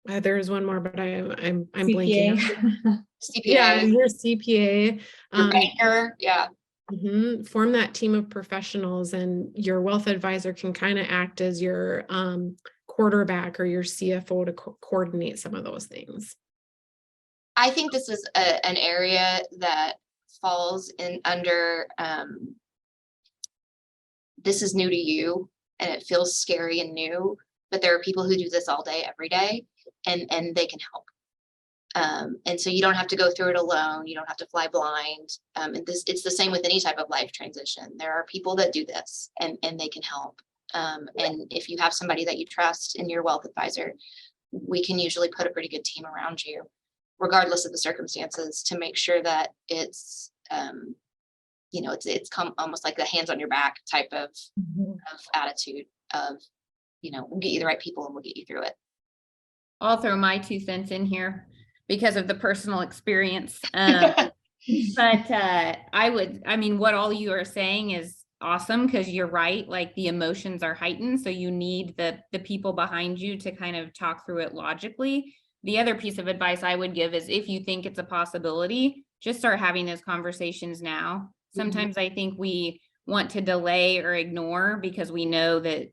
There's one more, but I'm blanking. CPA. Yeah, your CPA. Your banker. Yeah. Form that team of professionals, and your wealth advisor can kind of act as your quarterback or your CFO to coordinate some of those things. I think this is an area that falls in under, this is new to you and it feels scary and new, but there are people who do this all day, every day, and they can help. And so you don't have to go through it alone. You don't have to fly blind. And it's the same with any type of life transition. There are people that do this and they can help. And if you have somebody that you trust in your wealth advisor, we can usually put a pretty good team around you. regardless of the circumstances, to make sure that it's, it's come almost like the hands on your back type of attitude of, we'll get you the right people and we'll get you through it. I'll throw my 2 cents in here because of the personal experience. But what all you are saying is awesome, because you're right. Like, the emotions are heightened. So you need the people behind you to kind of talk through it logically. The other piece of advice I would give is, if you think it's a possibility, just start having those conversations now. Sometimes I think we want to delay or ignore because we know that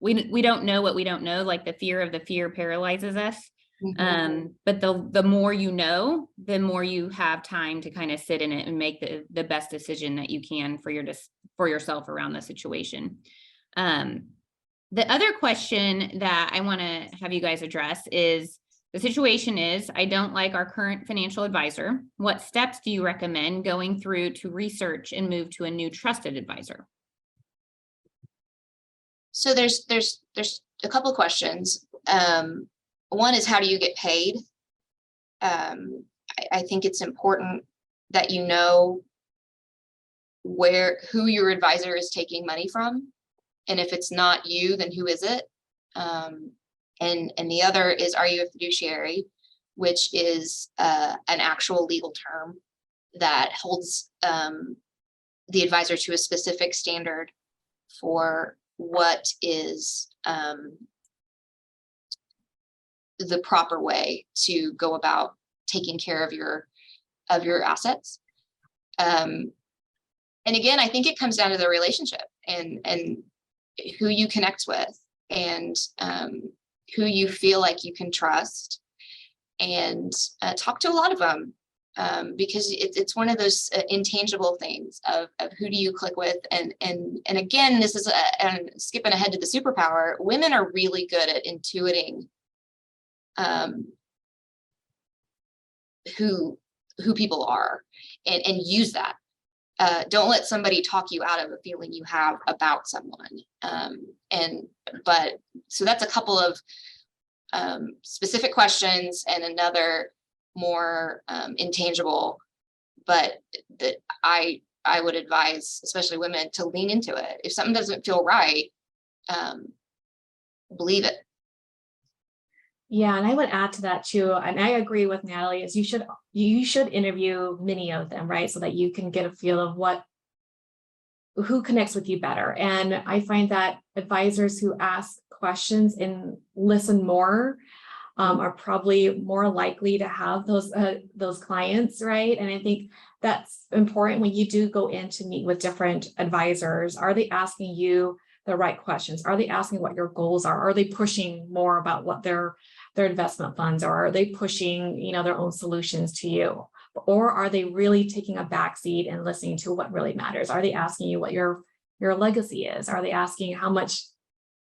we don't know what we don't know. Like, the fear of the fear paralyzes us. But the more you know, the more you have time to kind of sit in it and make the best decision that you can for yourself around the situation. The other question that I want to have you guys address is, the situation is, I don't like our current financial advisor. What steps do you recommend going through to research and move to a new trusted advisor? So there's a couple of questions. One is, how do you get paid? I think it's important that you know who your advisor is taking money from. And if it's not you, then who is it? And the other is, are you a fiduciary, which is an actual legal term that holds the advisor to a specific standard for what is the proper way to go about taking care of your assets. And again, I think it comes down to the relationship and who you connect with, and who you feel like you can trust, and talk to a lot of them, because it's one of those intangible things of who do you click with. And again, this is and skipping ahead to the superpower. Women are really good at intuiting who people are, and use that. Don't let somebody talk you out of a feeling you have about someone. So that's a couple of specific questions, and another more intangible, but that I would advise, especially women, to lean into it. If something doesn't feel right, believe it. Yeah, and I would add to that too, and I agree with Natalie, is you should interview many of them, right? So that you can get a feel of who connects with you better. And I find that advisors who ask questions and listen more are probably more likely to have those clients, right? And I think that's important when you do go in to meet with different advisors. Are they asking you the right questions? Are they asking what your goals are? Are they pushing more about what their investment funds are? Are they pushing, their own solutions to you? Or are they really taking a backseat and listening to what really matters? Are they asking you what your legacy is? Are they asking how much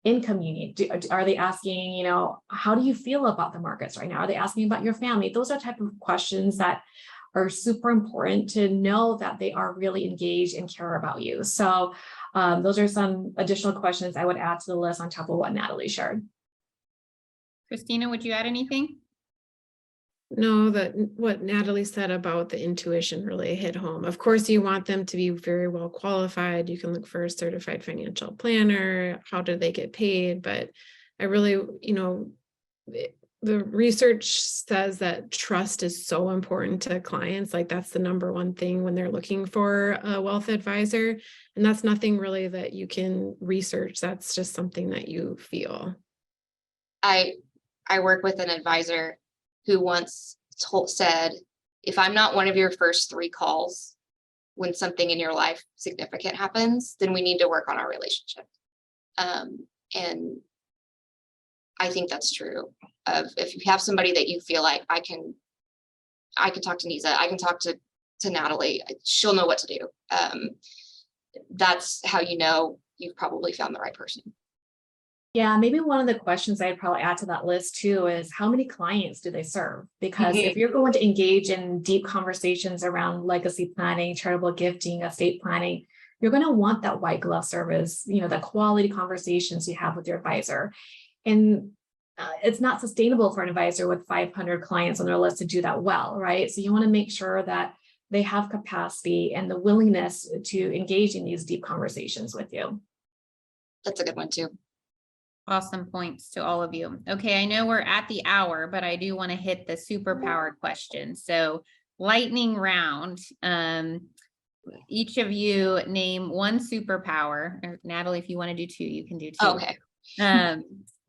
income you need? Are they asking, how do you feel about the markets right now? Are they asking about your family? Those are type of questions that are super important to know that they are really engaged and care about you. So those are some additional questions I would add to the list on top of what Natalie shared. Christina, would you add anything? No, what Natalie said about the intuition really hit home. Of course, you want them to be very well qualified. You can look for a certified financial planner. How do they get paid? But I really, the research says that trust is so important to clients. Like, that's the number one thing when they're looking for a wealth advisor. And that's nothing really that you can research. That's just something that you feel. I work with an advisor who once said, if I'm not one of your first 3 calls when something in your life significant happens, then we need to work on our relationship. And I think that's true. If you have somebody that you feel like I can talk to Nisa, I can talk to Natalie, she'll know what to do. That's how you've probably found the right person. Yeah, maybe one of the questions I'd probably add to that list too is, how many clients do they serve? Because if you're going to engage in deep conversations around legacy planning, charitable gifting, estate planning, you're going to want that white glove service, the quality conversations you have with your advisor. And it's not sustainable for an advisor with 500 clients on their list to do that well, right? So you want to make sure that they have capacity and the willingness to engage in these deep conversations with you. That's a good one too. Awesome points to all of you. Okay, I know we're at the hour, but I do want to hit the superpower question. So lightning round. Each of you name one superpower, or Natalie, if you want to do two, you can do two. Okay.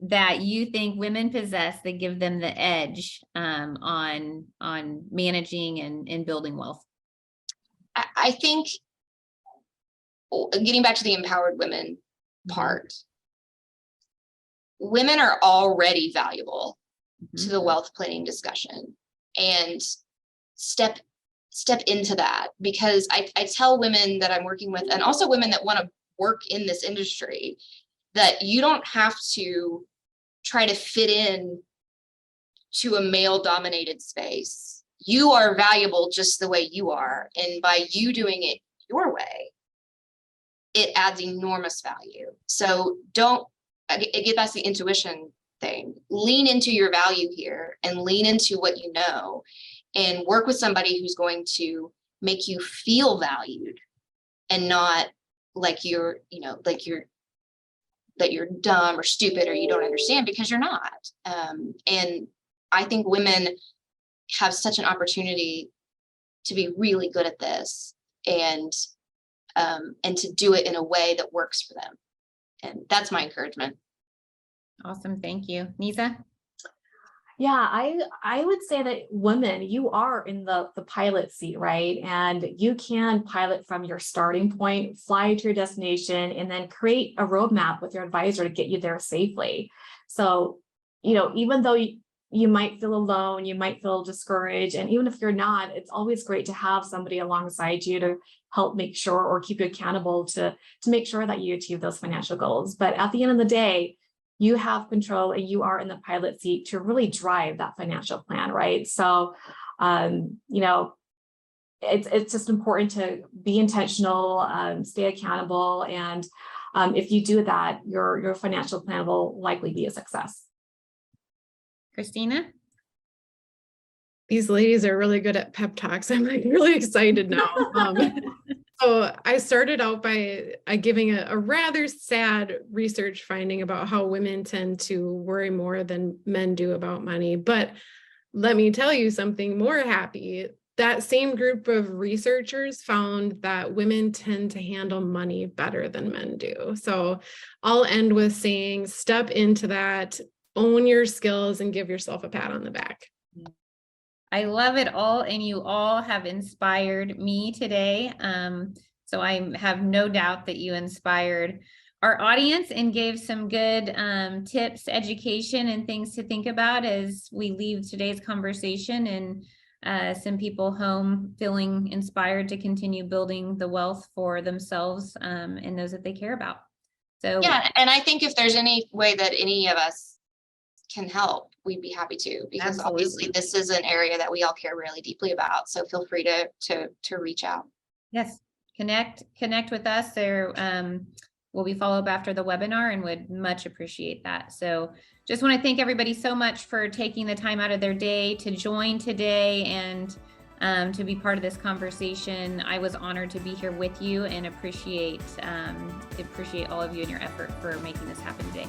That you think women possess that give them the edge on managing and building wealth. I think getting back to the empowered women part, women are already valuable to the wealth planning discussion, and step into that, because I tell women that I'm working with, and also women that want to work in this industry, that you don't have to try to fit in to a male dominated space. You are valuable just the way you are. And by you doing it your way, it adds enormous value. So it gets back to the intuition thing. Lean into your value here and lean into what you know, and work with somebody who's going to make you feel valued and not like that you're dumb or stupid or you don't understand, because you're not. And I think women have such an opportunity to be really good at this, and to do it in a way that works for them. And that's my encouragement. Awesome. Thank you. Nisa? Yeah, I would say that women, you are in the pilot seat, right? And you can pilot from your starting point, fly to your destination, and then create a roadmap with your advisor to get you there safely. So, even though you might feel alone, you might feel discouraged, and even if you're not, it's always great to have somebody alongside you to help make sure or keep you accountable to make sure that you achieve those financial goals. But at the end of the day, you have control and you are in the pilot seat to really drive that financial plan, right? So, it's just important to be intentional, stay accountable. And if you do that, your financial plan will likely be a success. Christina? These ladies are really good at pep talks. I'm like really excited now. So I started out by giving a rather sad research finding about how women tend to worry more than men do about money. But let me tell you something more happy. That same group of researchers found that women tend to handle money better than men do. So I'll end with saying, step into that, own your skills, and give yourself a pat on the back. I love it all, and you all have inspired me today. So I have no doubt that you inspired our audience and gave some good tips, education, and things to think about as we leave today's conversation, and send people home feeling inspired to continue building the wealth for themselves and those that they care about. So yeah, and I think if there's any way that any of us can help, we'd be happy to, because Absolutely. Obviously this is an area that we all care really deeply about. So feel free to reach out. yes, connect with us. There will be follow-up after the webinar, and would much appreciate that. So just want to thank everybody so much for taking the time out of their day to join today and to be part of this conversation. I was honored to be here with you, and appreciate all of you and your effort for making this happen today.